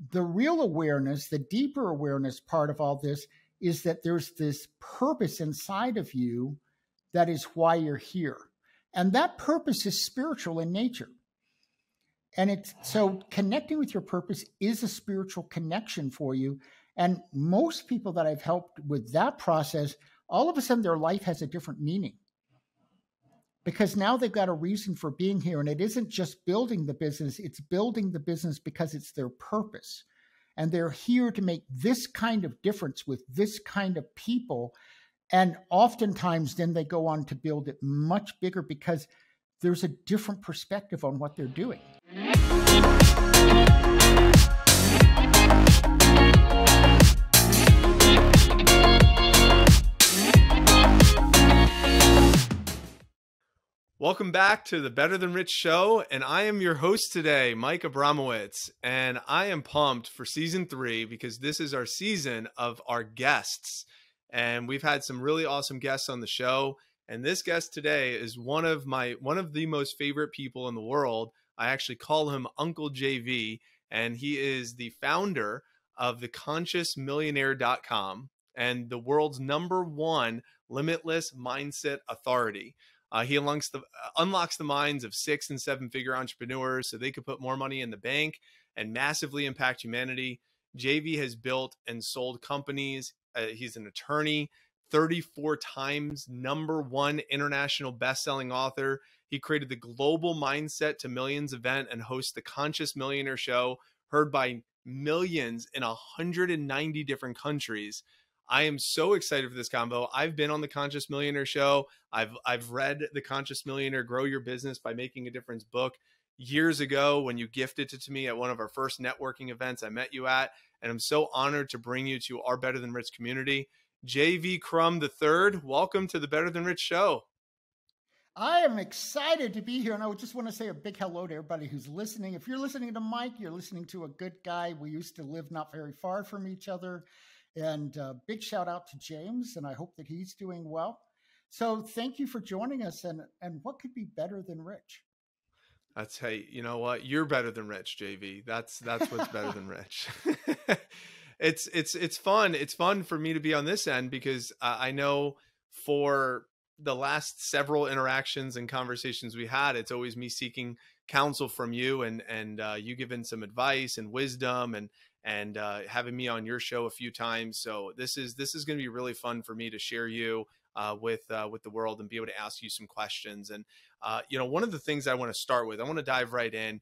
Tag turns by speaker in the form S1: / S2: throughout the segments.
S1: the real awareness, the deeper awareness part of all this is that there's this purpose inside of you that is why you're here. And that purpose is spiritual in nature. And so connecting with your purpose is a spiritual connection for you. And most people that I've helped with that process, all of a sudden their life has a different meaning. Because now they've got a reason for being here. And it isn't just building the business, it's building the business because it's their purpose. And they're here to make this kind of difference with this kind of people. And oftentimes then they go on to build it much bigger because there's a different perspective on what they're doing.
S2: Welcome back to the Better Than Rich show, and I am your host today, Mike Abramowitz, and I am pumped for season 3 because this is our season of our guests, and we've had some really awesome guests on the show, and this guest today is one of the most favorite people in the world. I actually call him Uncle JV, and he is the founder of the ConsciousMillionaire.com and the world's #1 limitless mindset authority. He unlocks the minds of 6- and 7-figure entrepreneurs so they could put more money in the bank and massively impact humanity. JV has built and sold companies. He's an attorney, 34 times #1 international best-selling author. He created the Global Mindset to Millions event and hosts the Conscious Millionaire show, heard by millions in 190 different countries. I am so excited for this convo. I've been on the Conscious Millionaire show. I've read the Conscious Millionaire Grow Your Business by Making a Difference book years ago when you gifted it to me at one of our first networking events I met you at. And I'm so honored to bring you to our Better Than Rich community. JV Crum III, welcome to the Better Than Rich show.
S1: I am excited to be here. And I just want to say a big hello to everybody who's listening. If you're listening to Mike, you're listening to a good guy. We used to live not very far from each other. And big shout out to James, and I hope that he's doing well. So thank you for joining us. And what could be better than rich?
S2: Hey, you know what? You're better than rich, JV. That's what's better than rich. It's fun. It's fun for me to be on this end because I know for the last several interactions and conversations we had, it's always me seeking counsel from you and you giving some advice and wisdom and having me on your show a few times. So this is going to be really fun for me to share you with the world and be able to ask you some questions. And one of the things I want to start with, I want to dive right in.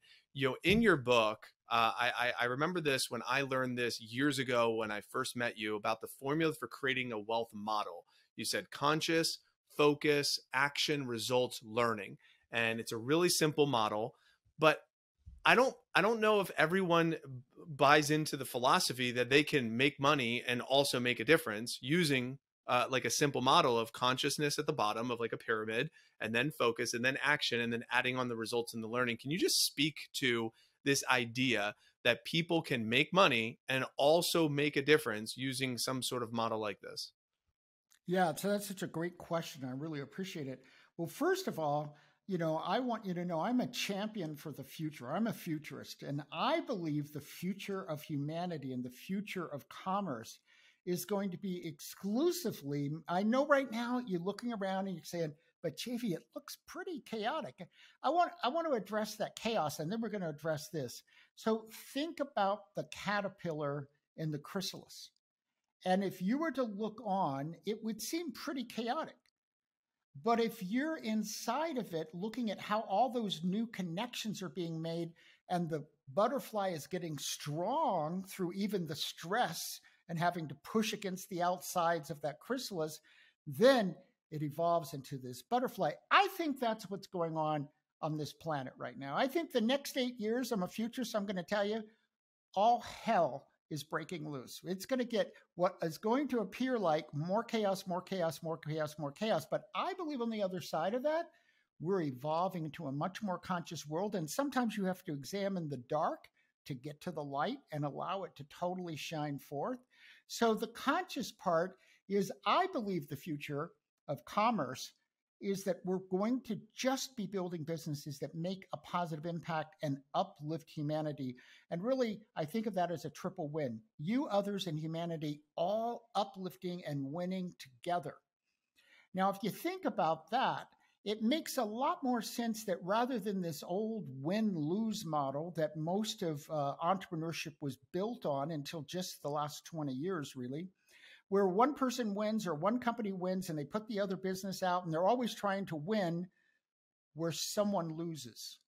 S2: In your book, I remember this when I learned this years ago when I first met you about the formula for creating a wealth model. You said conscious, focus, action, results, learning, and it's a really simple model, but I don't know if everyone buys into the philosophy that they can make money and also make a difference using like a simple model of consciousness at the bottom of like a pyramid, and then focus, and then action, and then adding on the results and the learning. Can you just speak to this idea that people can make money and also make a difference using some sort of model like this?
S1: Yeah, so that's such a great question. I really appreciate it. Well, first of all, I want you to know I'm a champion for the future. I'm a futurist, and I believe the future of humanity and the future of commerce is going to be exclusively, I know right now you're looking around and you're saying, but JV, it looks pretty chaotic. I want to address that chaos, and then we're going to address this. So think about the caterpillar in the chrysalis. And if you were to look on, it would seem pretty chaotic. But if you're inside of it, looking at how all those new connections are being made and the butterfly is getting strong through even the stress and having to push against the outsides of that chrysalis, then it evolves into this butterfly. I think that's what's going on this planet right now. I think the next 8 years, I'm a futurist, I'm going to tell you, all hell is breaking loose. It's going to get what is going to appear like more chaos, more chaos, more chaos, more chaos. But I believe on the other side of that, we're evolving into a much more conscious world. And sometimes you have to examine the dark to get to the light and allow it to totally shine forth. So the conscious part is, I believe, the future of commerce is that we're going to just be building businesses that make a positive impact and uplift humanity. And really, I think of that as a triple win. You, others, and humanity all uplifting and winning together. Now, if you think about that, it makes a lot more sense that rather than this old win-lose model that most of entrepreneurship was built on until just the last 20 years, really, where one person wins or one company wins and they put the other business out and they're always trying to win where someone loses.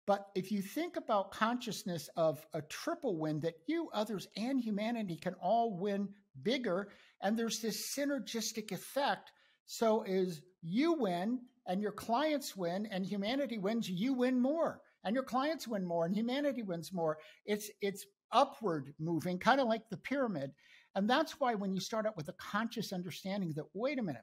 S1: But if you think about consciousness of a triple win, that you, others, and humanity can all win bigger, and there's this synergistic effect. So as you win and your clients win and humanity wins, you win more and your clients win more and humanity wins more. It's upward moving, kind of like the pyramid. And that's why when you start out with a conscious understanding that, wait a minute,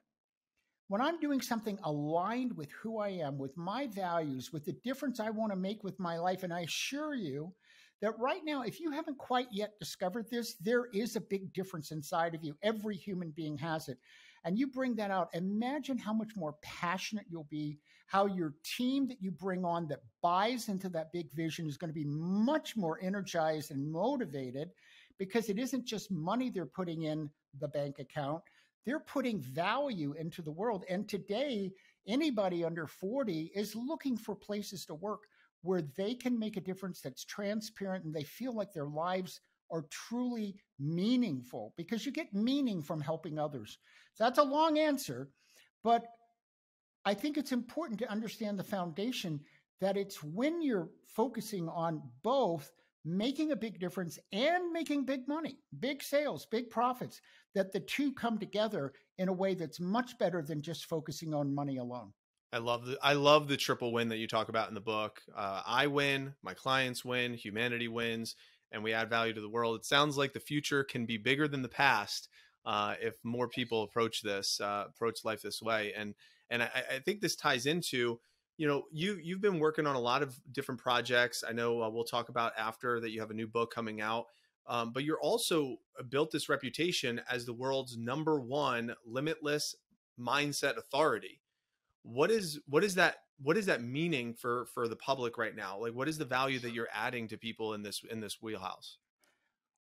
S1: when I'm doing something aligned with who I am, with my values, with the difference I want to make with my life, and I assure you that right now, if you haven't quite yet discovered this, there is a big difference inside of you. Every human being has it. And you bring that out. Imagine how much more passionate you'll be, how your team that you bring on that buys into that big vision is going to be much more energized and motivated, because it isn't just money they're putting in the bank account. They're putting value into the world. And today, anybody under 40 is looking for places to work where they can make a difference that's transparent and they feel like their lives are truly meaningful, because you get meaning from helping others. So that's a long answer, but I think it's important to understand the foundation that it's when you're focusing on both making a big difference and making big money, big sales, big profits, that the two come together in a way that's much better than just focusing on money alone.
S2: I love the triple win that you talk about in the book. I win, my clients win, humanity wins, and we add value to the world. It sounds like the future can be bigger than the past if more people approach life this way. And I think this ties into, you've been working on a lot of different projects. I know we'll talk about after that you have a new book coming out, but you're also built this reputation as the world's #1 limitless mindset authority. What is that meaning for the public right now? Like, what is the value that you're adding to people in this wheelhouse?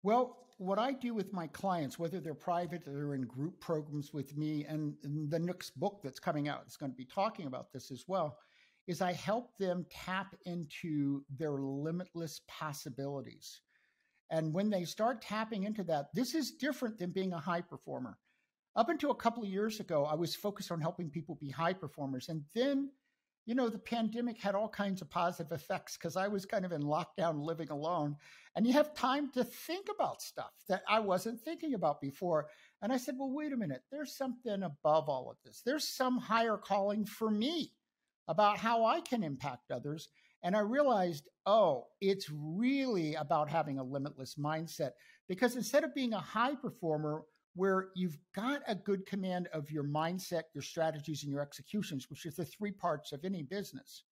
S1: Well, what I do with my clients, whether they're private or they're in group programs with me, and the next book that's coming out is going to be talking about this as well, is I help them tap into their limitless possibilities. And when they start tapping into that, this is different than being a high performer. Up until a couple of years ago, I was focused on helping people be high performers. And then, the pandemic had all kinds of positive effects because I was kind of in lockdown living alone. And you have time to think about stuff that I wasn't thinking about before. And I said, well, wait a minute, there's something above all of this. There's some higher calling for me about how I can impact others. And I realized, it's really about having a limitless mindset, because instead of being a high performer where you've got a good command of your mindset, your strategies, and your executions, which is the 3 parts of any business,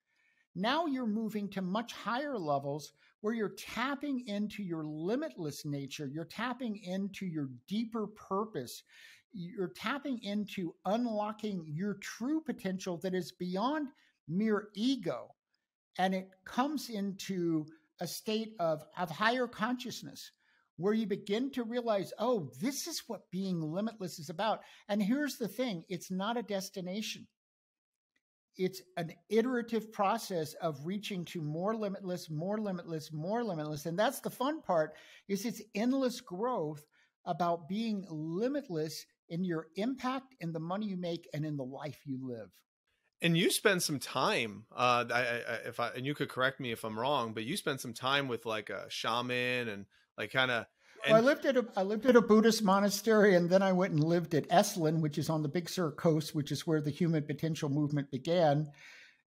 S1: now you're moving to much higher levels where you're tapping into your limitless nature. You're tapping into your deeper purpose. You're tapping into unlocking your true potential that is beyond mere ego. And it comes into a state of higher consciousness, where you begin to realize, this is what being limitless is about. And here's the thing, it's not a destination. It's an iterative process of reaching to more limitless, more limitless, more limitless. And that's the fun part, is it's endless growth about being limitless in your impact, in the money you make, and in the life you live.
S2: And you spend some time, and you could correct me if I'm wrong, but you spend some time with like a shaman and like kind of.
S1: Well, I lived at a Buddhist monastery, and then I went and lived at Esalen, which is on the Big Sur coast, which is where the human potential movement began.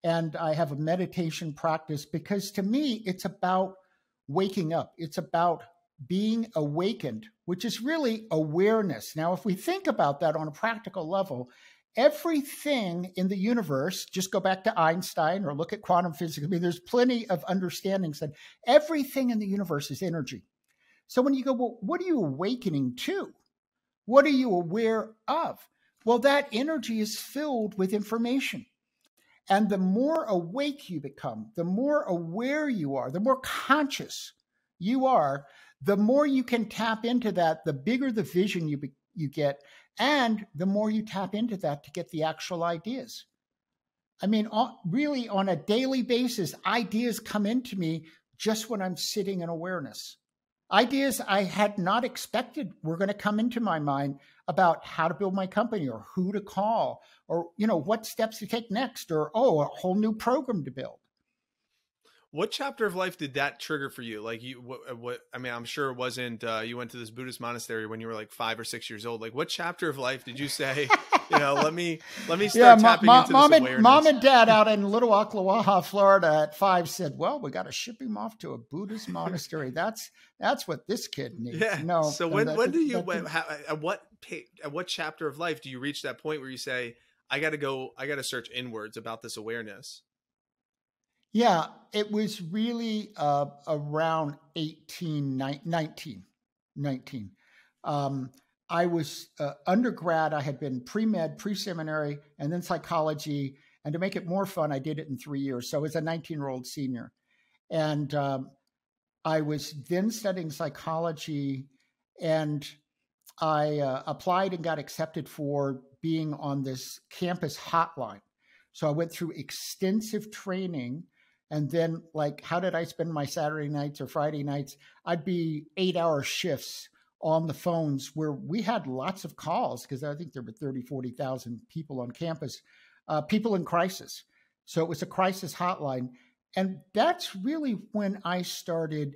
S1: And I have a meditation practice, because to me, it's about waking up. It's about being awakened, which is really awareness. Now, if we think about that on a practical level, everything in the universe, just go back to Einstein or look at quantum physics. I mean, there's plenty of understandings that everything in the universe is energy. So when you go, well, what are you awakening to? What are you aware of? Well, that energy is filled with information. And the more awake you become, the more aware you are, the more conscious you are, the more you can tap into that, the bigger the vision you get, and the more you tap into that to get the actual ideas. I mean, really on a daily basis, ideas come into me just when I'm sitting in awareness. Ideas I had not expected were going to come into my mind about how to build my company or who to call or, what steps to take next or, a whole new program to build.
S2: What chapter of life did that trigger for you? Like what I mean, I'm sure it wasn't, you went to this Buddhist monastery when you were like 5 or 6 years old. Like what chapter of life did you say, let me start tapping into this awareness?
S1: Mom and dad out in Little Ocklawaha, Florida at 5 said, well, we got to ship him off to a Buddhist monastery. That's what this kid needs.
S2: Yeah.
S1: No.
S2: So at what chapter of life do you reach that point where you say, I got to search inwards about this awareness?
S1: Yeah, it was really around 19. I was undergrad. I had been pre-med, pre-seminary, and then psychology. And to make it more fun, I did it in 3 years. So I was a 19-year-old senior. And I was then studying psychology, and I applied and got accepted for being on this campus hotline. So I went through extensive training. And then, like, how did I spend my Saturday nights or Friday nights? I'd be 8-hour shifts on the phones where we had lots of calls because I think there were 30, 40,000 people on campus, people in crisis. So it was a crisis hotline. And that's really when I started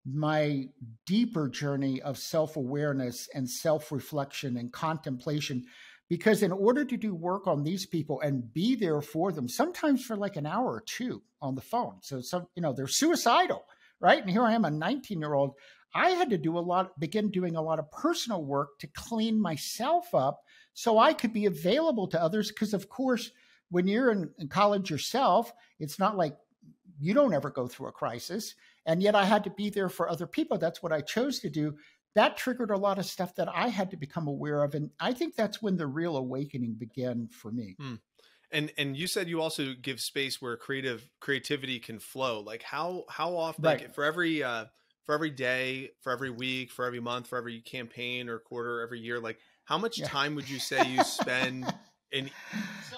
S1: my deeper journey of self-awareness and self-reflection and contemplation. Because in order to do work on these people and be there for them, sometimes for like an hour or two on the phone. So they're suicidal, right? And here I am, a 19-year-old. I had to begin doing a lot of personal work to clean myself up so I could be available to others. Because of course, when you're in college yourself, it's not like you don't ever go through a crisis. And yet I had to be there for other people. That's what I chose to do. That triggered a lot of stuff that I had to become aware of. And I think that's when the real awakening began for me.
S2: And you said you also give space where creativity can flow. Like how often,
S1: right.
S2: like for every day, for every week, for every month, for every campaign or quarter, every year, like how much time would you say you spend in?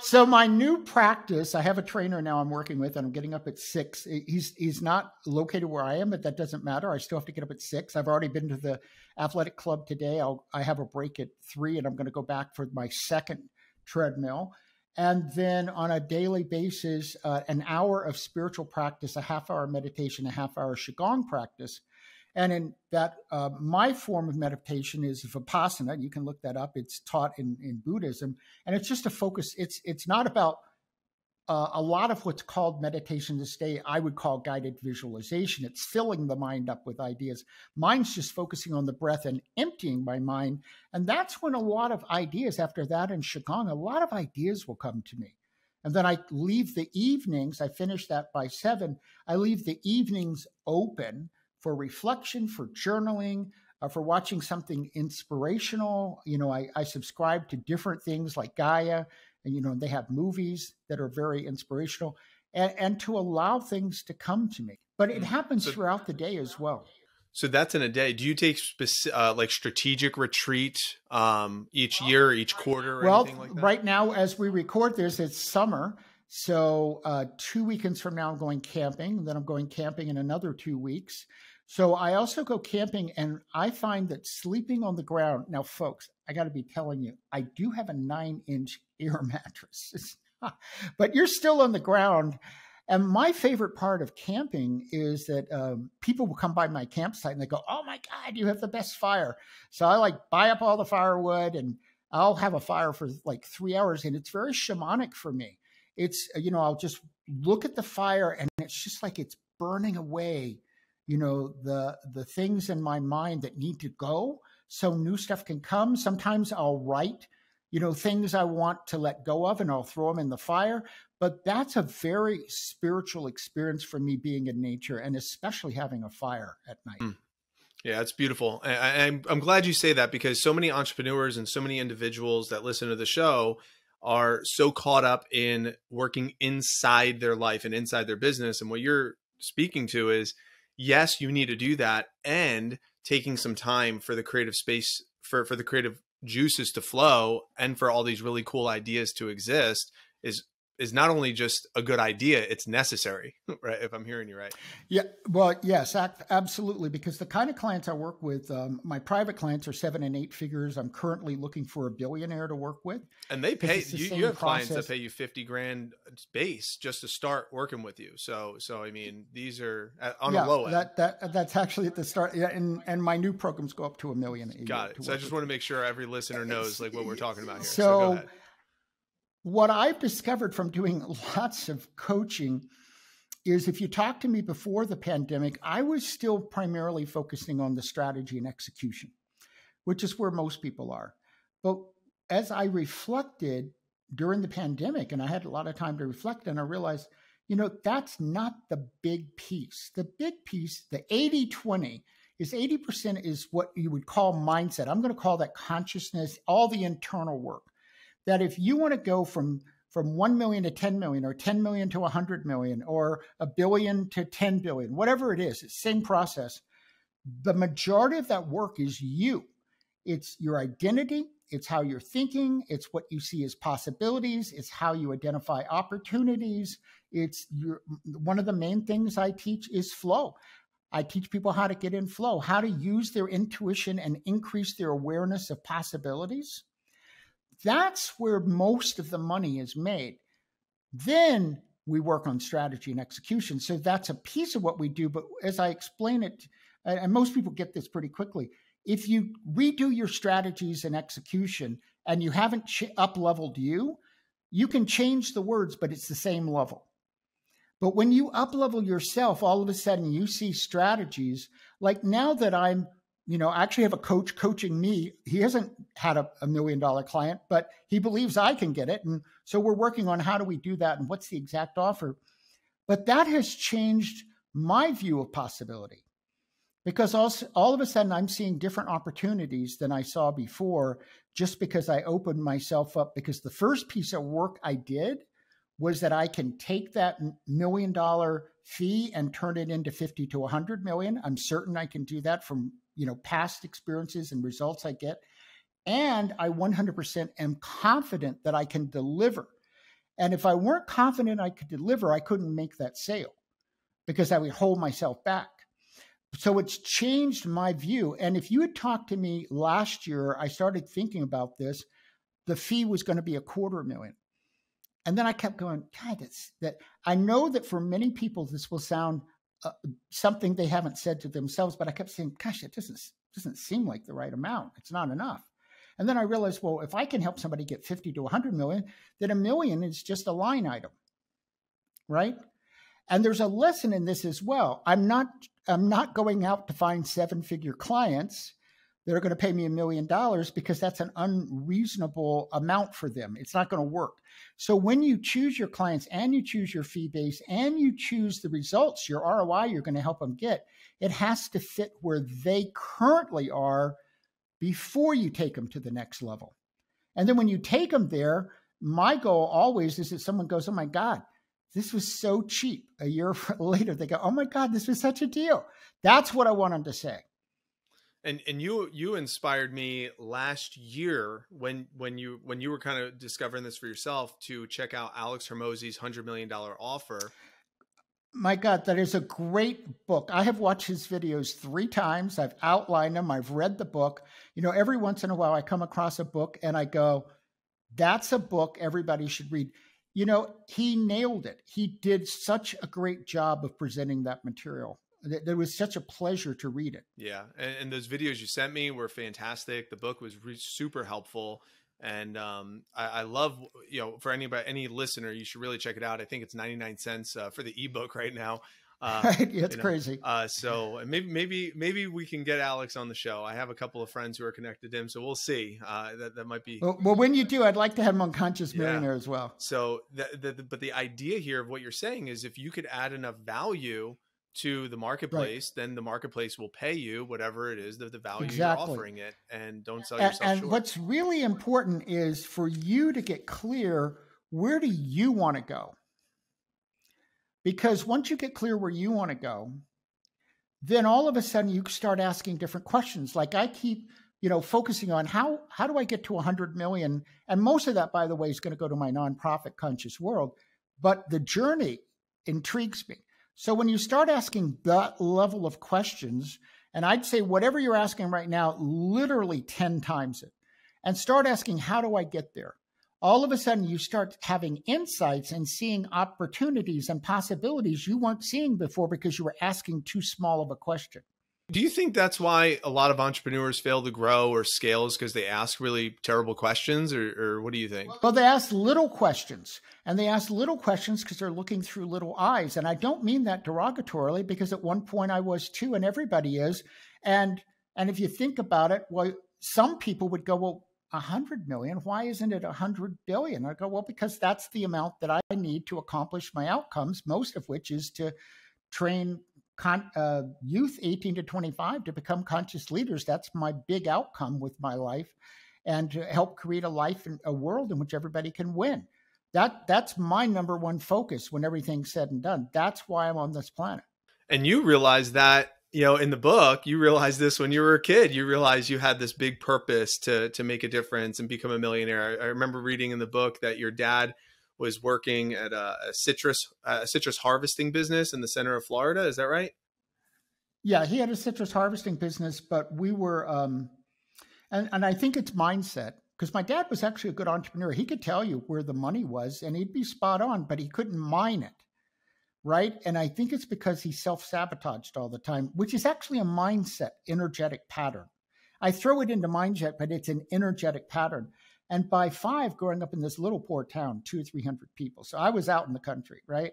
S1: So my new practice, I have a trainer now I'm working with, and I'm getting up at 6. He's not located where I am, but that doesn't matter. I still have to get up at 6. I've already been to the athletic club today. I have a break at 3, and I'm going to go back for my second treadmill. And then on a daily basis, an hour of spiritual practice, a half-hour meditation, a half-hour Qigong practice. And in that, my form of meditation is Vipassana. You can look that up. It's taught in Buddhism. And it's just a focus. It's not about a lot of what's called meditation this day, I would call guided visualization. It's filling the mind up with ideas. Mine's just focusing on the breath and emptying my mind. And that's when a lot of ideas after that in Qigong, a lot of ideas will come to me. And then I leave the evenings. I finish that by 7. I leave the evenings open for reflection, for journaling, for watching something inspirational. I subscribe to different things like Gaia, and, they have movies that are very inspirational, and to allow things to come to me. But it happens throughout the day as well.
S2: So that's in a day. Do you take like strategic retreat each year, each quarter, or anything like that?
S1: Right now, as we record this, it's summer. So 2 weekends from now, I'm going camping. And then I'm going camping in another 2 weeks. So I also go camping, and I find that sleeping on the ground. Now, folks, I got to be telling you, I do have a 9-inch air mattress, but you're still on the ground. And my favorite part of camping is that people will come by my campsite and they go, "Oh my God, you have the best fire." So I buy up all the firewood, and I'll have a fire for like 3 hours. And it's very shamanic for me. It's, I'll just look at the fire, and it's just like it's burning away, the things in my mind that need to go so new stuff can come. Sometimes I'll write, things I want to let go of, and I'll throw them in the fire. But that's a very spiritual experience for me, being in nature, and especially having a fire at night.
S2: Yeah, it's beautiful. I'm glad you say that, because so many entrepreneurs and so many individuals that listen to the show are so caught up in working inside their life and inside their business. And what you're speaking to is, yes, you need to do that, and taking some time for the creative space, for the creative juices to flow, and for all these really cool ideas to exist is not only just a good idea, it's necessary, right? If I'm hearing you right.
S1: Yeah, well, yes, absolutely. Because the kind of clients I work with, my private clients are 7 and 8 figures. I'm currently looking for a billionaire to work with.
S2: And they pay you have
S1: process.
S2: clients that pay you 50 grand base just to start working with you. So I mean, these are on a low end.
S1: That's actually at the start. Yeah, and my new programs go up to $1 million.
S2: Got it. So I just want to make sure every listener knows like what we're talking about here.
S1: So
S2: go ahead.
S1: What I've discovered from doing lots of coaching is, if you talk to me before the pandemic, I was still primarily focusing on the strategy and execution, which is where most people are. But as I reflected during the pandemic, and I had a lot of time to reflect, and I realized, that's not the big piece. The big piece, the 80-20, is 80% is what you would call mindset. I'm going to call that consciousness, all the internal work. That if you want to go from 1 million to 10 million, or 10 million to 100 million, or a billion to 10 billion, whatever it is, it's the same process. The majority of that work is you. It's your identity. It's how you're thinking. It's what you see as possibilities. It's how you identify opportunities. One of the main things I teach is flow. I teach people how to get in flow, how to use their intuition and increase their awareness of possibilities. That's where most of the money is made. Then we work on strategy and execution. So that's a piece of what we do. But as I explain it, and most people get this pretty quickly, if you redo your strategies and execution and you haven't up-leveled you can change the words, but it's the same level. But when you up-level yourself, all of a sudden you see strategies. Like now that I actually have a coach coaching me. He hasn't had a $1 million client, but he believes I can get it. And so we're working on how do we do that and what's the exact offer. But that has changed my view of possibility, because also, all of a sudden I'm seeing different opportunities than I saw before, just because I opened myself up. Because the first piece of work I did was that I can take that $1 million fee and turn it into 50 to 100 million. I'm certain I can do that from past experiences and results I get. And I 100% am confident that I can deliver. And if I weren't confident I could deliver, I couldn't make that sale, because I would hold myself back. So it's changed my view. And if you had talked to me last year, I started thinking about this, the fee was going to be $250,000. And then I kept going, God, that I know that for many people, this will sound something they haven't said to themselves, but I kept saying, gosh, it doesn't seem like the right amount. It's not enough. And then I realized, well, if I can help somebody get 50 to 100 million, then $1 million is just a line item, right? And there's a lesson in this as well. I'm not going out to find 7-figure clients that are going to pay me $1 million, because that's an unreasonable amount for them. It's not going to work. So when you choose your clients and you choose your fee base and you choose the results, your ROI you're going to help them get, it has to fit where they currently are before you take them to the next level. And then when you take them there, my goal always is that someone goes, oh my God, this was so cheap. A year later, they go, oh my God, this was such a deal. That's what I want them to say.
S2: And you inspired me last year when you were kind of discovering this for yourself to check out Alex Hormozi's $100 million offer.
S1: My God, that is a great book. I have watched his videos 3 times. I've outlined them. I've read the book. Every once in a while I come across a book and I go, that's a book everybody should read. He nailed it. He did such a great job of presenting that material. It was such a pleasure to read it.
S2: Yeah. And those videos you sent me were fantastic. The book was super helpful. And I love, for any listener, you should really check it out. I think it's 99 cents for the ebook right now.
S1: It's crazy.
S2: So maybe we can get Alex on the show. I have a couple of friends who are connected to him, so we'll see. That might be.
S1: Well, when you do, I'd like to have him on Conscious Millionaire as well.
S2: So but the idea here of what you're saying is, if you could add enough value to the
S1: Right.
S2: marketplace, then the marketplace will pay you whatever it is that the value you're
S1: Exactly.
S2: offering it, and don't sell yourself
S1: And
S2: short.
S1: what's really important is for you to get clear, where do you want to go? Because once you get clear where you want to go, then all of a sudden you start asking different questions. Like I keep, focusing on how do I get to 100 million? And most of that, by the way, is going to go to my nonprofit Conscious World. But the journey intrigues me. So when you start asking that level of questions, and I'd say whatever you're asking right now, literally 10 times it, and start asking, how do I get there? All of a sudden you start having insights and seeing opportunities and possibilities you weren't seeing before because you were asking too small of a question.
S2: Do you think that's why a lot of entrepreneurs fail to grow or scale, is because they ask really terrible questions, or what do you think?
S1: Well, they ask little questions, and they ask little questions because they're looking through little eyes. And I don't mean that derogatorily, because at one point I was too, and everybody is. And if you think about it, well, some people would go, well, 100 million, why isn't it 100 billion? I go, well, because that's the amount that I need to accomplish my outcomes, most of which is to train youth 18 to 25 to become conscious leaders. That's my big outcome with my life, and to help create a life and a world in which everybody can win. That's my number one focus when everything's said and done. That's why I'm on this planet.
S2: And you realize that, in the book, you realized this when you were a kid. You realized you had this big purpose to make a difference and become a millionaire. I remember reading in the book that your dad was working at a citrus harvesting business in the center of Florida. Is that right?
S1: Yeah, he had a citrus harvesting business, but we were, and I think it's mindset, because my dad was actually a good entrepreneur. He could tell you where the money was and he'd be spot on, but he couldn't mine it. Right. And I think it's because he self-sabotaged all the time, which is actually a mindset, energetic pattern. I throw it into mindset, but it's an energetic pattern. And by 5, growing up in this little poor town, 200 or 300 people. So I was out in the country, right?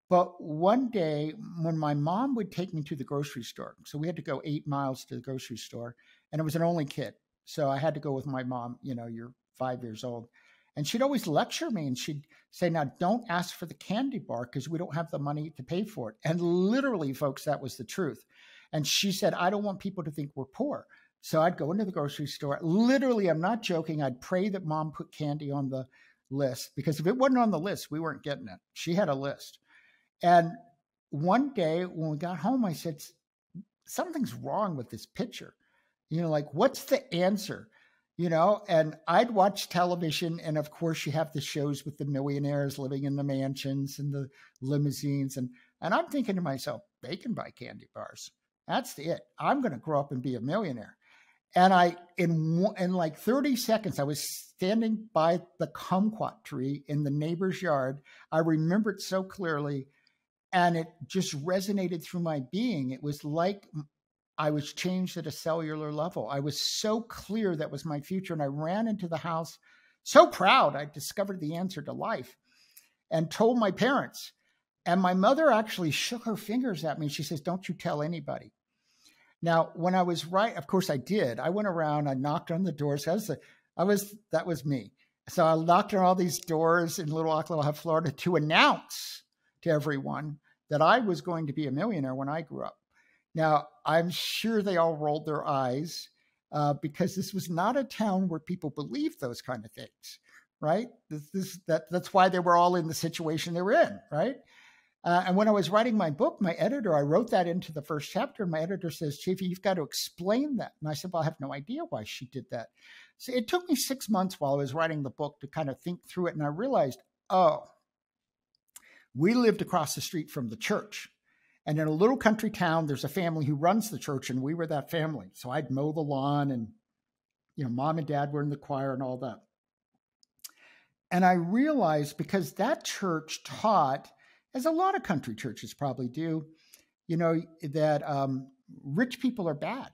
S1: But one day when my mom would take me to the grocery store, so we had to go 8 miles to the grocery store, and it was an only kid. So I had to go with my mom, you're 5 years old. And she'd always lecture me, and she'd say, now don't ask for the candy bar because we don't have the money to pay for it. And literally, folks, that was the truth. And she said, I don't want people to think we're poor. So I'd go into the grocery store. Literally, I'm not joking. I'd pray that mom put candy on the list, because if it wasn't on the list, we weren't getting it. She had a list. And one day when we got home, I said, something's wrong with this picture. Like, what's the answer? And I'd watch television. And of course, you have the shows with the millionaires living in the mansions and the limousines. And I'm thinking to myself, they can buy candy bars. That's it. I'm going to grow up and be a millionaire. And in like 30 seconds, I was standing by the kumquat tree in the neighbor's yard. I remember it so clearly. And it just resonated through my being. It was like I was changed at a cellular level. I was so clear that was my future. And I ran into the house so proud. I discovered the answer to life and told my parents. And my mother actually shook her fingers at me. She says, don't you tell anybody. Now, when I was right, of course I did. I went around, I knocked on the doors. That was me. So I knocked on all these doors in Little Ocklawaha, Florida, to announce to everyone that I was going to be a millionaire when I grew up. Now, I'm sure they all rolled their eyes because this was not a town where people believed those kind of things, right? That's why they were all in the situation they were in, right? And when I was writing my book, my editor, I wrote that into the first chapter. And my editor says, Chiefy, you've got to explain that. And I said, well, I have no idea why she did that. So it took me 6 months while I was writing the book to kind of think through it. And I realized, we lived across the street from the church. And in a little country town, there's a family who runs the church, and we were that family. So I'd mow the lawn, and mom and dad were in the choir and all that. And I realized, because that church taught, as a lot of country churches probably do, that rich people are bad,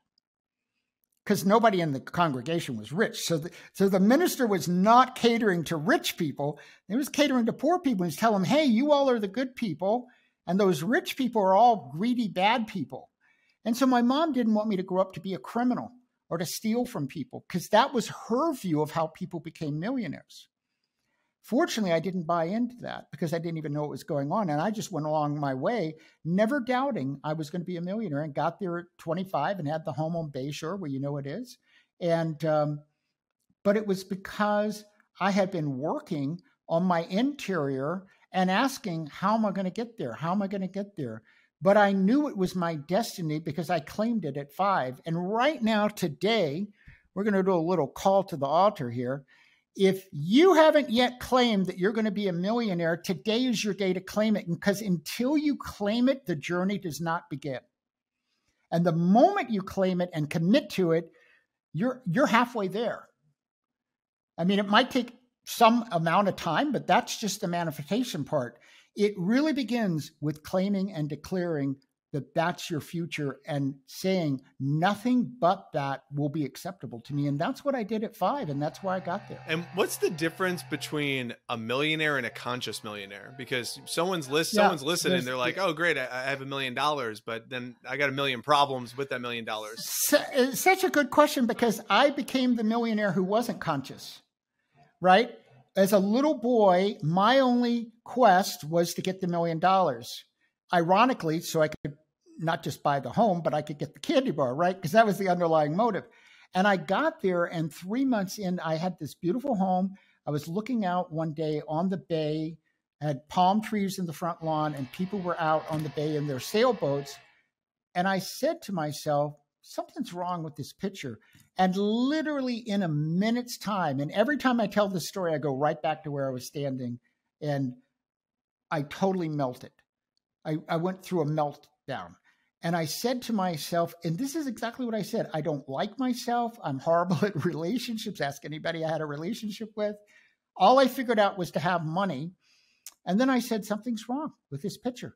S1: because nobody in the congregation was rich. So the minister was not catering to rich people. He was catering to poor people. He's telling them, hey, you all are the good people, and those rich people are all greedy, bad people. And so my mom didn't want me to grow up to be a criminal or to steal from people, because that was her view of how people became millionaires. Fortunately, I didn't buy into that because I didn't even know what was going on. And I just went along my way, never doubting I was going to be a millionaire, and got there at 25 and had the home on Bayshore, where you know it is. And, but it was because I had been working on my interior and asking, how am I going to get there? How am I going to get there? But I knew it was my destiny because I claimed it at 5. And right now, today, we're going to do a little call to the altar here. If you haven't yet claimed that you're going to be a millionaire, today is your day to claim it. Because until you claim it, the journey does not begin. And the moment you claim it and commit to it, you're halfway there. I mean, it might take some amount of time, but that's just the manifestation part. It really begins with claiming and declaring that that's your future and saying nothing but that will be acceptable to me. And that's what I did at 5. And that's why I got there.
S2: And what's the difference between a millionaire and a conscious millionaire? Because someone's listening and they're like, oh, great, I have $1 million, but then I got 1 million problems with that $1 million.
S1: It's such a good question, because I became the millionaire who wasn't conscious, right? As a little boy, my only quest was to get the $1 million. Ironically, so I could not just buy the home, but I could get the candy bar, right? Because that was the underlying motive. And I got there, and 3 months in, I had this beautiful home. I was looking out one day on the bay, had palm trees in the front lawn, and people were out on the bay in their sailboats. And I said to myself, something's wrong with this picture. And literally in a minute's time, and every time I tell this story, I go right back to where I was standing, and I totally melted. I went through a meltdown. And I said to myself, and this is exactly what I said, I don't like myself. I'm horrible at relationships. Ask anybody I had a relationship with. All I figured out was to have money. And then I said, something's wrong with this picture.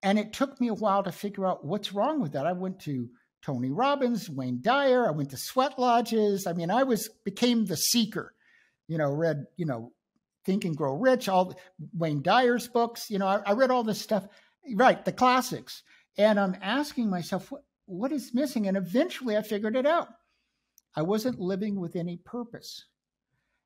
S1: And it took me a while to figure out what's wrong with that. I went to Tony Robbins, Wayne Dyer. I went to sweat lodges. I mean, became the seeker, read, Think and Grow Rich, all Wayne Dyer's books. I read all this stuff, right? The classics. And I'm asking myself, what is missing? And eventually I figured it out. I wasn't living with any purpose.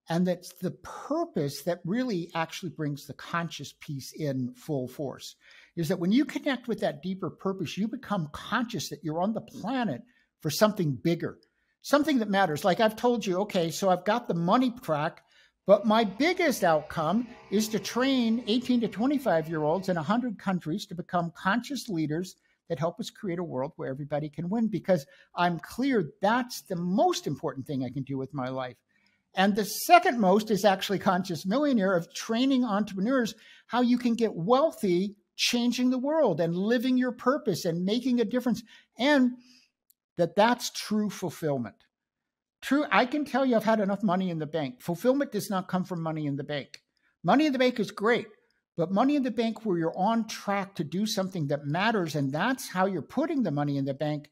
S1: And that's the purpose that really actually brings the conscious piece in full force, is that when you connect with that deeper purpose, you become conscious that you're on the planet for something bigger, something that matters. Like I've told you, okay, so I've got the money track, but my biggest outcome is to train 18 to 25-year-olds in 100 countries to become conscious leaders that help us create a world where everybody can win, because I'm clear that's the most important thing I can do with my life. And the second most is actually Conscious Millionaire, of training entrepreneurs how you can get wealthy, changing the world and living your purpose and making a difference. And that's true fulfillment. True, I can tell you I've had enough money in the bank. Fulfillment does not come from money in the bank. Money in the bank is great, but money in the bank where you're on track to do something that matters, and that's how you're putting the money in the bank,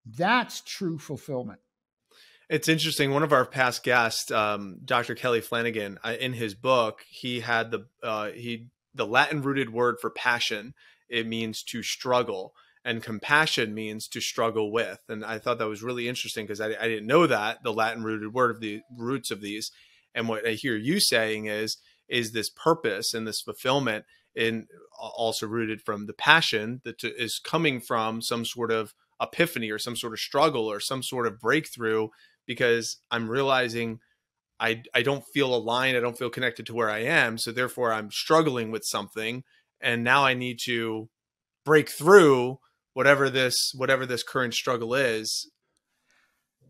S1: that's true fulfillment.
S2: It's interesting. One of our past guests, Dr. Kelly Flanagan, in his book, he had the Latin rooted word for passion. It means to struggle, and compassion means to struggle with. And I thought that was really interesting, because I didn't know that, the Latin rooted word of the roots of these. And what I hear you saying is this purpose and this fulfillment, in also rooted from the passion that is coming from some sort of epiphany or some sort of struggle or some sort of breakthrough, because I'm realizing I don't feel aligned. I don't feel connected to where I am. So therefore I'm struggling with something. And now I need to break through whatever this current struggle is.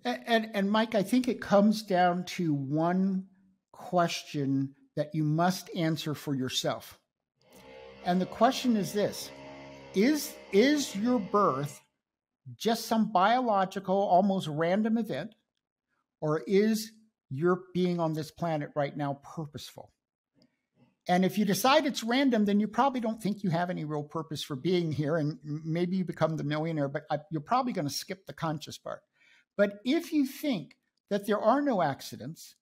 S1: And Mike, I think it comes down to one question that you must answer for yourself. And the question is this: is your birth just some biological, almost random event, or is your being on this planet right now purposeful? And if you decide it's random, then you probably don't think you have any real purpose for being here, and maybe you become the millionaire, but you're probably going to skip the conscious part. But if you think that there are no accidents,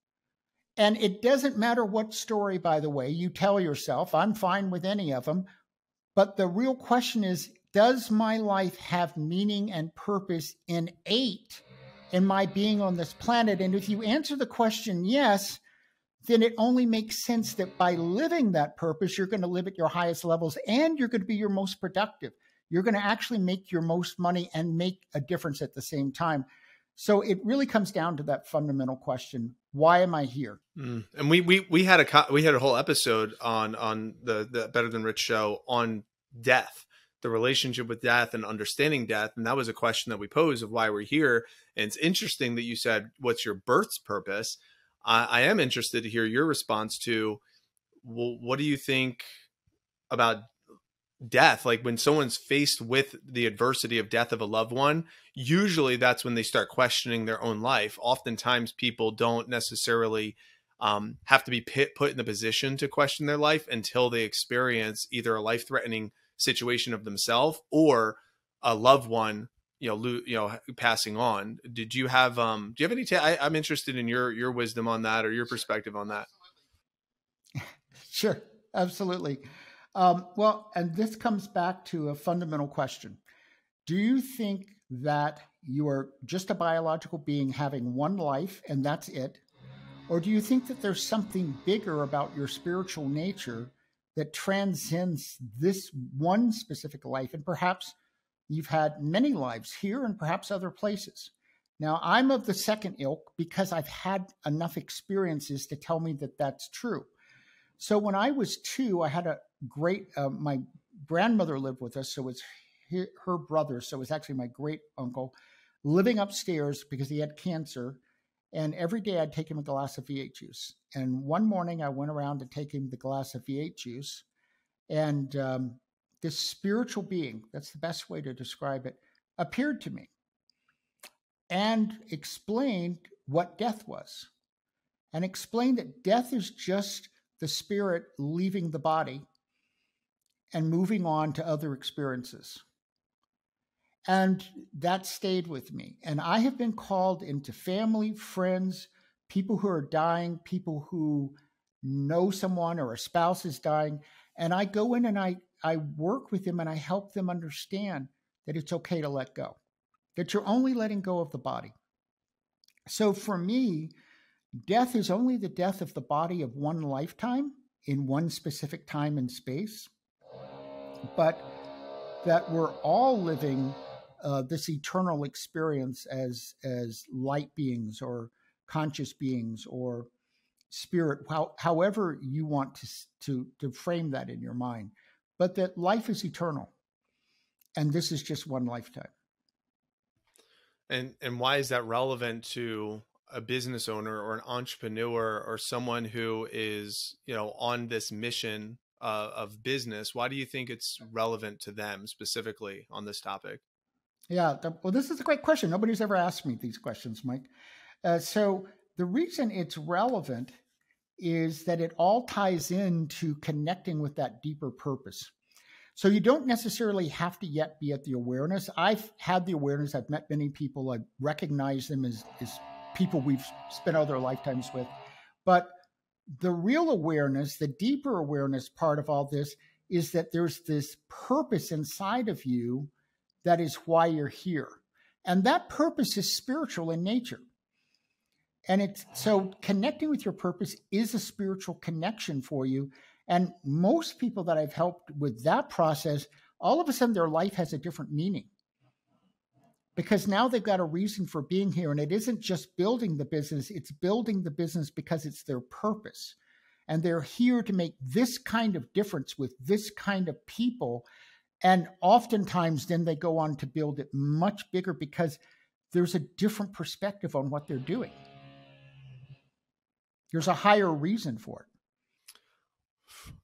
S1: and it doesn't matter what story, by the way, you tell yourself, I'm fine with any of them, but the real question is, does my life have meaning and purpose innate in my being on this planet? And if you answer the question yes, then it only makes sense that by living that purpose, you're going to live at your highest levels and you're going to be your most productive. You're going to actually make your most money and make a difference at the same time. So it really comes down to that fundamental question: why am I here?
S2: And we had a whole episode on the Better Than Rich show on death, the relationship with death and understanding death, and that was a question that we posed of why we're here. And it's interesting that you said, "What's your birth's purpose?" I am interested to hear your response to, well, what do you think about death? Like when someone's faced with the adversity of death of a loved one, usually that's when they start questioning their own life. Oftentimes people don't necessarily have to be put in the position to question their life until they experience either a life-threatening situation of themselves or a loved one, passing on. Did you have, do you have any, I'm interested in your wisdom on that or your perspective on that.
S1: Sure, absolutely. Well, and this comes back to a fundamental question. Do you think that you are just a biological being having one life and that's it? Or do you think that there's something bigger about your spiritual nature that transcends this one specific life? And perhaps you've had many lives here and perhaps other places. Now, I'm of the second ilk because I've had enough experiences to tell me that that's true. So when I was 2, I had a great, my grandmother lived with us. So it's her brother. So it was actually my great uncle living upstairs because he had cancer. And every day I'd take him a glass of V8 juice. And one morning I went around to take him the glass of V8 juice. And this spiritual being, that's the best way to describe it, appeared to me and explained what death was. And explained that death is just the spirit leaving the body and moving on to other experiences. And that stayed with me. And I have been called into family, friends, people who are dying, people who know someone or a spouse is dying. And I go in and I work with them and I help them understand that it's okay to let go, that you're only letting go of the body. So for me, death is only the death of the body of one lifetime in one specific time and space, but that we're all living this eternal experience as light beings or conscious beings or spirit, however you want to frame that in your mind, but that life is eternal, and this is just one lifetime.
S2: And why is that relevant to a business owner or an entrepreneur or someone who is, on this mission of business? Why do you think it's relevant to them specifically on this topic?
S1: Yeah, well, this is a great question. Nobody's ever asked me these questions, Mike. So the reason it's relevant is that it all ties into connecting with that deeper purpose. So you don't necessarily have to yet be at the awareness. I've had the awareness. I've met many people. I recognize them as people we've spent other lifetimes with. But the real awareness, the deeper awareness part of all this is that there's this purpose inside of you that is why you're here. And that purpose is spiritual in nature. And so connecting with your purpose is a spiritual connection for you. And most people that I've helped with that process, all of a sudden their life has a different meaning. Because now they've got a reason for being here. And it isn't just building the business, it's building the business because it's their purpose. And they're here to make this kind of difference with this kind of people. And oftentimes then they go on to build it much bigger because there's a different perspective on what they're doing. There's a higher reason for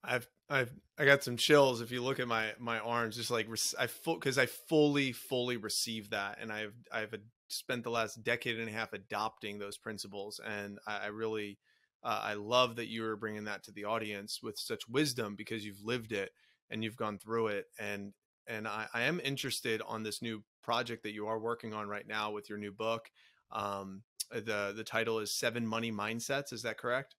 S2: it. I got some chills if you look at my arms, just like because I fully receive that, and I've spent the last decade and a half adopting those principles, and I really I love that you are bringing that to the audience with such wisdom because you've lived it and you've gone through it, and I am interested on this new project that you are working on right now with your new book. The title is 7 Money Mindsets. Is that correct?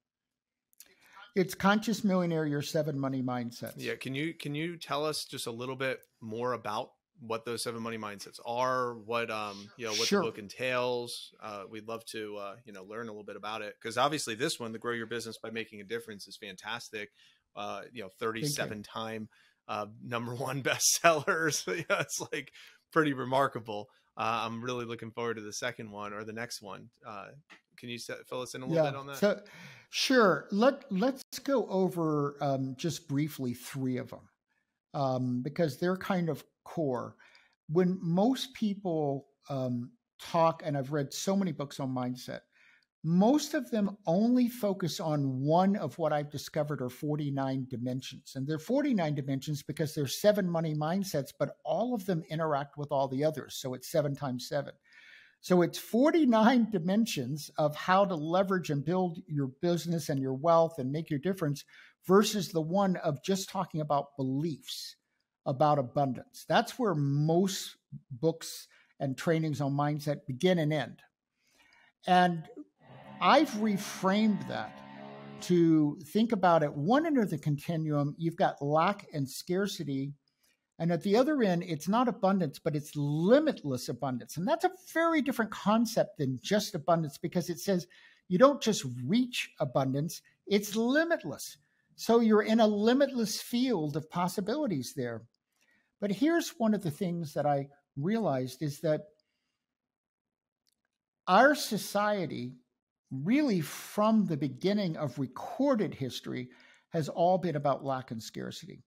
S1: It's Conscious Millionaire, Your 7 Money Mindsets.
S2: Yeah. Can you tell us just a little bit more about what those 7 money mindsets are, what what
S1: Sure.
S2: the book entails. We'd love to learn a little bit about it, because obviously this one, the Grow Your Business by Making a Difference, is fantastic. 37-time #1 bestsellers. It's like pretty remarkable. I'm really looking forward to the second one, or the next one. Can you fill us in a little bit on that?
S1: So, sure. Let's go over just briefly 3 of them, because they're kind of core. When most people talk, and I've read so many books on mindset, most of them only focus on one of what I've discovered are 49 dimensions. And they're 49 dimensions because there's 7 money mindsets, but all of them interact with all the others. So it's 7 times 7. So it's 49 dimensions of how to leverage and build your business and your wealth and make your difference, versus the one of just talking about beliefs about abundance. That's where most books and trainings on mindset begin and end. And I've reframed that to think about it. One end of the continuum, you've got lack and scarcity. And at the other end, it's not abundance, but it's limitless abundance. And that's a very different concept than just abundance, because it says you don't just reach abundance, it's limitless. So you're in a limitless field of possibilities there. But here's one of the things that I realized is that our society, really from the beginning of recorded history, has all been about lack and scarcity.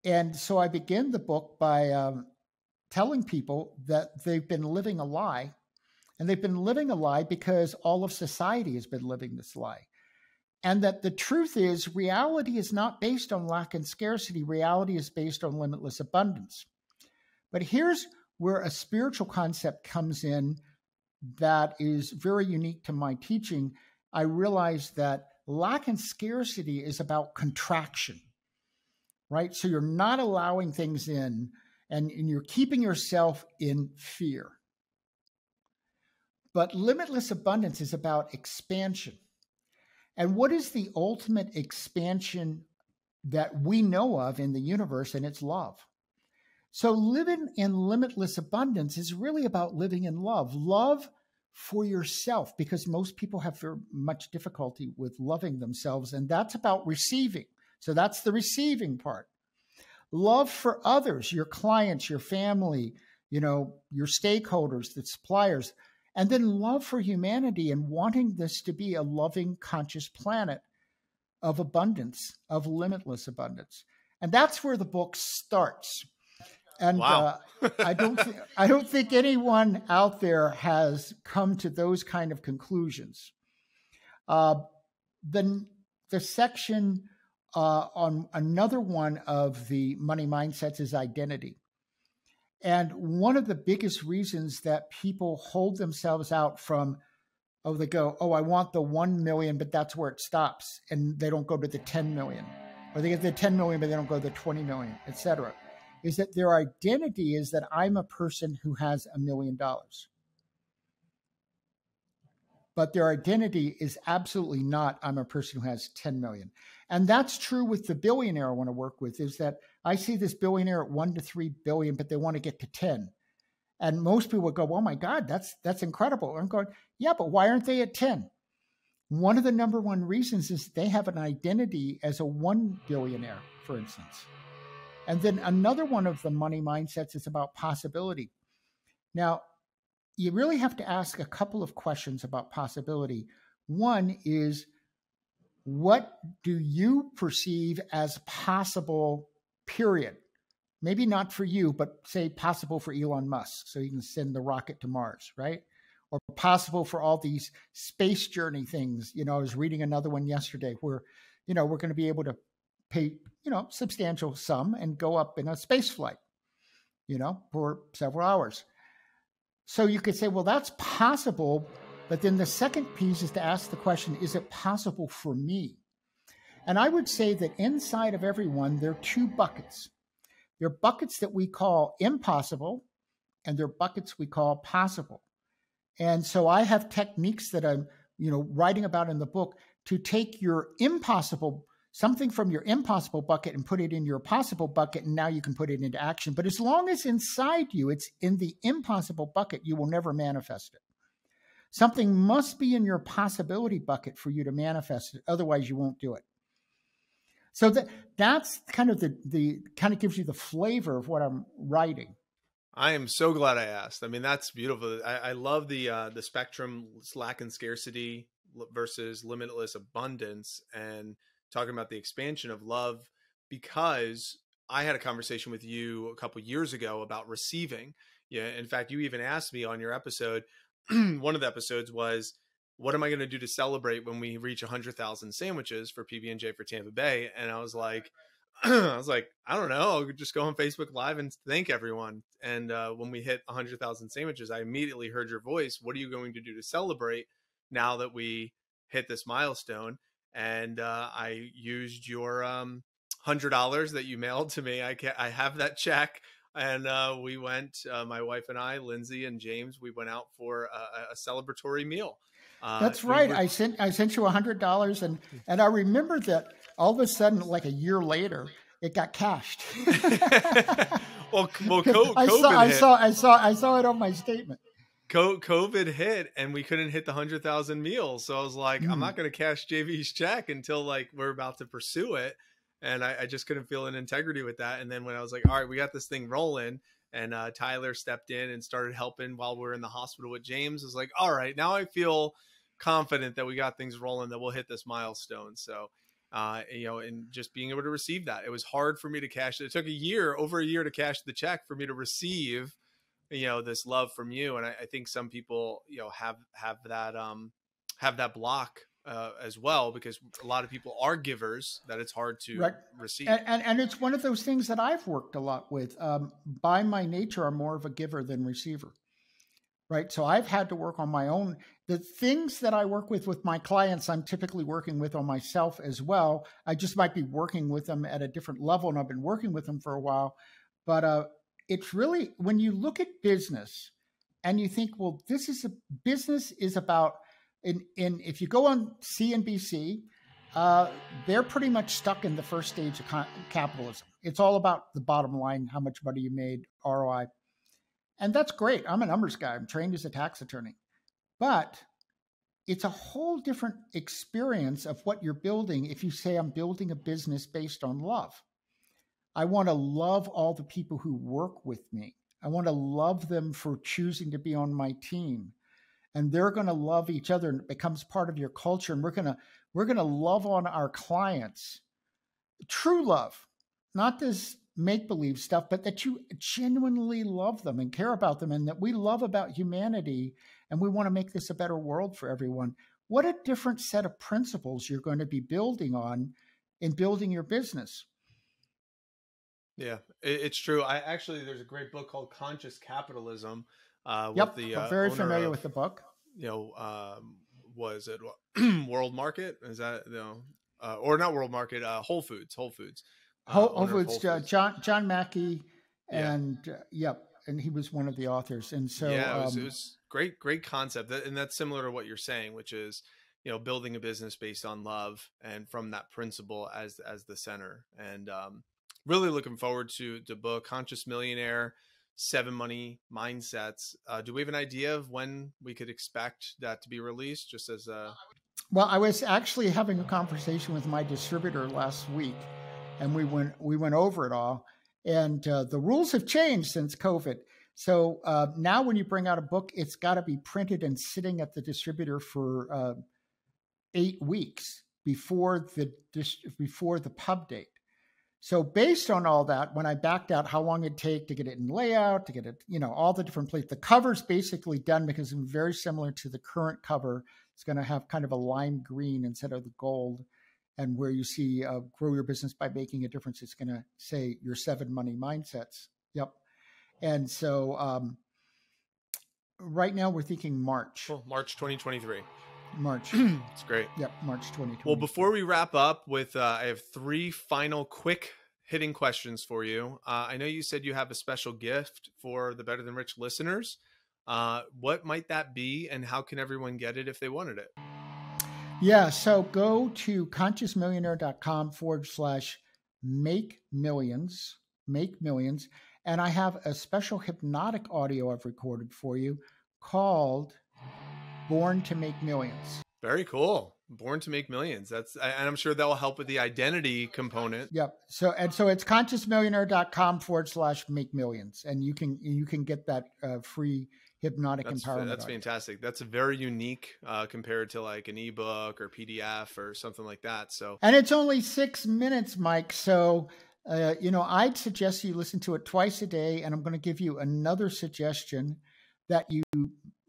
S1: And so I begin the book by telling people that they've been living a lie. And they've been living a lie because all of society has been living this lie. And that the truth is, reality is not based on lack and scarcity. Reality is based on limitless abundance. But here's where a spiritual concept comes in that is very unique to my teaching. I realized that lack and scarcity is about contraction, right? So you're not allowing things in, and you're keeping yourself in fear. But limitless abundance is about expansion. And what is the ultimate expansion that we know of in the universe? And it's love. So living in limitless abundance is really about living in love. Love for yourself, because most people have very much difficulty with loving themselves, and that's about receiving. So that's the receiving part. Love for others, your clients, your family, your stakeholders, the suppliers, and then love for humanity and wanting this to be a loving, conscious planet of abundance, of limitless abundance. And that's where the book starts. And
S2: wow.
S1: I don't think anyone out there has come to those kind of conclusions. Then the section on another one of the money mindsets is identity. And one of the biggest reasons that people hold themselves out from, they go, I want the 1 million, but that's where it stops. And they don't go to the 10 million. Or they get the 10 million, but they don't go to the 20 million, et cetera. Is that their identity is that I'm a person who has $1 million. But their identity is absolutely not, I'm a person who has 10 million. And that's true with the billionaire I want to work with, is that I see this billionaire at 1 to 3 billion, but they want to get to 10. And most people would go, oh my God, that's incredible. I'm going, yeah, but why aren't they at 10? One of the number one reasons is they have an identity as a 1 billionaire, for instance. And then another one of the money mindsets is about possibility. Now, you really have to ask a couple of questions about possibility. One is, what do you perceive as possible, period? Maybe not for you, but say possible for Elon Musk, so he can send the rocket to Mars, right? Or possible for all these space journey things. I was reading another one yesterday where, we're going to be able to pay, substantial sum and go up in a space flight, for several hours. So you could say, well, that's possible. But then the second piece is to ask the question, is it possible for me? And I would say that inside of everyone, there are 2 buckets. There are buckets that we call impossible, and there are buckets we call possible. And so I have techniques that I'm, writing about in the book to take your impossible something from your impossible bucket and put it in your possible bucket, and now you can put it into action. But as long as inside you, it's in the impossible bucket, you will never manifest it. Something must be in your possibility bucket for you to manifest it. Otherwise, you won't do it. So that's kind of the kind of gives you the flavor of what I'm writing.
S2: I am so glad I asked. I mean, that's beautiful. I love the spectrum, lack and scarcity versus limitless abundance, and talking about the expansion of love, because I had a conversation with you a couple years ago about receiving. Yeah. In fact, you even asked me on your episode, one of the episodes was, what am I going to do to celebrate when we reach 100,000 sandwiches for PB&J for Tampa Bay? And I was like, I don't know. I'll just go on Facebook Live and thank everyone. And when we hit 100,000 sandwiches, I immediately heard your voice. What are you going to do to celebrate now that we hit this milestone? And I used your $100 that you mailed to me. I have that check. And we went, my wife and I, Lindsay and James, we went out for a celebratory meal.
S1: That's right. I sent you $100, and I remember that all of a sudden, like a year later, it got cashed.
S2: well, COVID
S1: I saw it on my statement.
S2: COVID hit, and we couldn't hit the 100,000 meals. So I was like, I'm not going to cash JV's check until like we're about to pursue it. And I just couldn't feel an integrity with that. And then when I was like, all right, we got this thing rolling, and Tyler stepped in and started helping while we were in the hospital with James, I was like, all right, now I feel confident that we got things rolling, that we'll hit this milestone. So, and just being able to receive that, it was hard for me to cash it. It took over a year to cash the check for me to receive, this love from you. And I think some people, have that block as well, because a lot of people are givers, that it's hard to receive.
S1: And it's one of those things that I've worked a lot with. By my nature, I'm more of a giver than receiver. Right. So I've had to work on my own. The things that I work with my clients, I'm typically working with on myself as well. I just might be working with them at a different level, and I've been working with them for a while. But it's really, when you look at business and you think, well, business is about, if you go on CNBC, they're pretty much stuck in the first stage of capitalism. It's all about the bottom line, how much money you made, ROI. And that's great. I'm a numbers guy. I'm trained as a tax attorney. But it's a whole different experience of what you're building if you say, I'm building a business based on love. I want to love all the people who work with me. I want to love them for choosing to be on my team. And they're going to love each other, and it becomes part of your culture. And we're going to love on our clients. True love, not this make-believe stuff, but that you genuinely love them and care about them, and that we love about humanity, and we want to make this a better world for everyone. What a different set of principles you're going to be building on in building your business.
S2: Yeah, it's true. There's a great book called Conscious Capitalism.
S1: Yep, I'm very familiar with the book.
S2: Was it World Market? Is that, or not World Market, Whole Foods. Whole Foods, John
S1: Mackey, and and he was one of the authors. And so
S2: it was great concept, and that's similar to what you're saying, which is building a business based on love, and from that principle as the center. And really looking forward to the book Conscious Millionaire, 7 Money Mindsets. Do we have an idea of when we could expect that to be released? Just as
S1: well, I was actually having a conversation with my distributor last week, and we went over it all. And the rules have changed since COVID. So now when you bring out a book, it's got to be printed and sitting at the distributor for 8 weeks before the pub date. So based on all that, when I backed out how long it'd take to get it in layout, to get it, all the different places, the cover's basically done because it's very similar to the current cover. It's going to have kind of a lime green instead of the gold. And where you see grow your business by making a difference, it's going to say your 7 money mindsets. Yep. And so right now we're thinking March.
S2: Cool. March 2023.
S1: March.
S2: It's great.
S1: Yep. March 2020.
S2: Well, before we wrap up with, I have 3 final quick hitting questions for you. I know you said you have a special gift for the Better Than Rich listeners. What might that be, and how can everyone get it if they wanted it?
S1: Yeah. So go to consciousmillionaire.com/make millions. And I have a special hypnotic audio I've recorded for you called Born to Make Millions.
S2: Very cool. Born to Make Millions. And I'm sure that will help with the identity component.
S1: Yep. So it's consciousmillionaire.com/make millions. And you can get that free hypnotic empowerment.
S2: That's fantastic. That's very unique compared to like an ebook or PDF or something like that. So,
S1: and it's only 6 minutes, Mike. So, I'd suggest you listen to it twice a day. And I'm going to give you another suggestion that you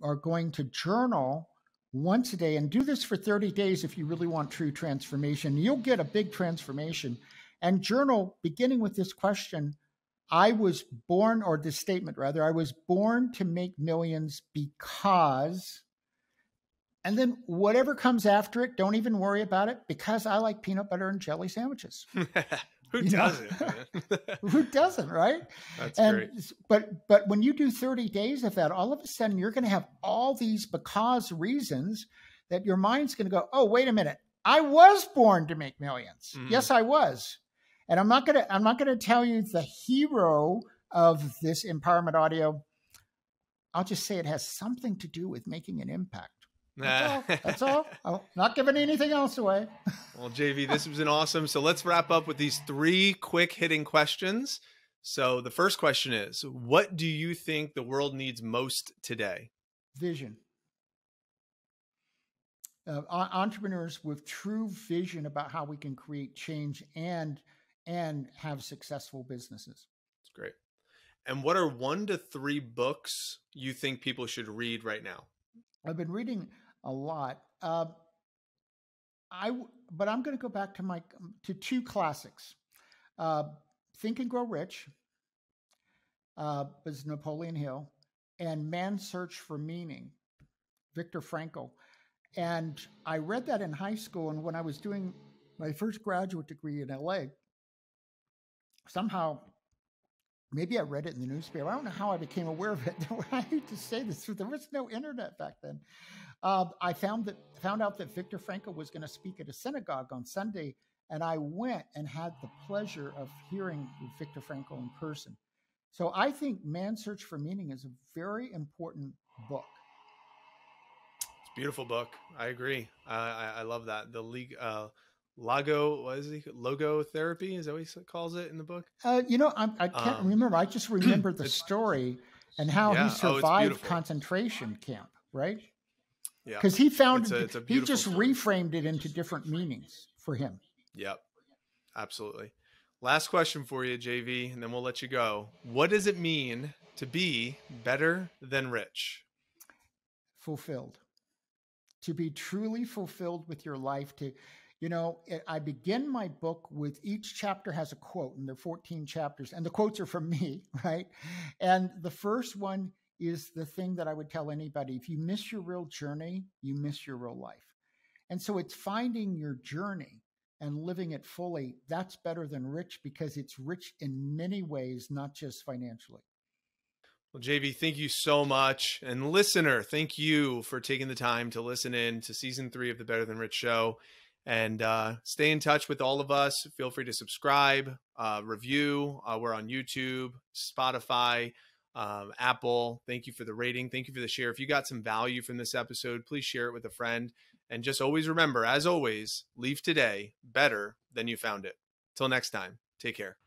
S1: are going to journal once a day and do this for 30 days if you really want true transformation. You'll get a big transformation. And journal beginning with this question, I was born to make millions because, and then whatever comes after it, don't even worry about it, because I like peanut butter and jelly sandwiches.
S2: Who doesn't?
S1: Who doesn't, right?
S2: That's great.
S1: But when you do 30 days of that, all of a sudden you're going to have all these because reasons that your mind's going to go, oh, wait a minute. I was born to make millions. Mm. Yes, I was. And I'm not going to tell you the hero of this empowerment audio. I'll just say it has something to do with making an impact. That's all. I'm not giving anything else away.
S2: Well, JV, this has been awesome. So let's wrap up with these 3 quick hitting questions. So the first question is, what do you think the world needs most today?
S1: Vision. Entrepreneurs with true vision about how we can create change and have successful businesses.
S2: That's great. And what are 1 to 3 books you think people should read right now?
S1: I've been reading a lot. But I'm going to go back to 2 classics. Think and Grow Rich, is Napoleon Hill, and Man's Search for Meaning, Viktor Frankl. And I read that in high school. And when I was doing my first graduate degree in LA, somehow, maybe I read it in the newspaper. I don't know how I became aware of it. I hate to say this, but there was no internet back then. I found out that Viktor Frankl was going to speak at a synagogue on Sunday, and I went and had the pleasure of hearing Viktor Frankl in person. So I think Man's Search for Meaning is a very important book.
S2: It's a beautiful book. I agree. I love that. The logotherapy, is that what he calls it in the book?
S1: I can't remember. I just remember the story and how he survived concentration camp, right?
S2: Yeah,
S1: because he found he just story. Reframed it into different meanings for him.
S2: Yep, absolutely. Last question for you, JV, and then we'll let you go. What does it mean to be better than rich?
S1: Fulfilled. To be truly fulfilled with your life. I begin my book with each chapter has a quote, and there are 14 chapters, and the quotes are from me, right? And the first one is the thing that I would tell anybody. If you miss your real journey, you miss your real life. And so it's finding your journey and living it fully. That's better than rich, because it's rich in many ways, not just financially.
S2: Well, JV, thank you so much. And listener, thank you for taking the time to listen in to season 3 of the Better Than Rich show. And stay in touch with all of us. Feel free to subscribe, review. We're on YouTube, Spotify, Apple. Thank you for the rating. Thank you for the share. If you got some value from this episode, please share it with a friend. And just always remember, as always, leave today better than you found it. Till next time, take care.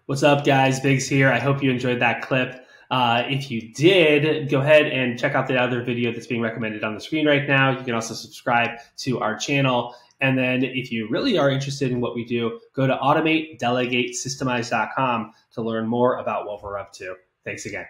S3: What's up, guys? Biggs here. I hope you enjoyed that clip. If you did, go ahead and check out the other video that's being recommended on the screen right now. You can also subscribe to our channel. And then if you really are interested in what we do, go to automatedelegatesystemize.com to learn more about what we're up to. Thanks again.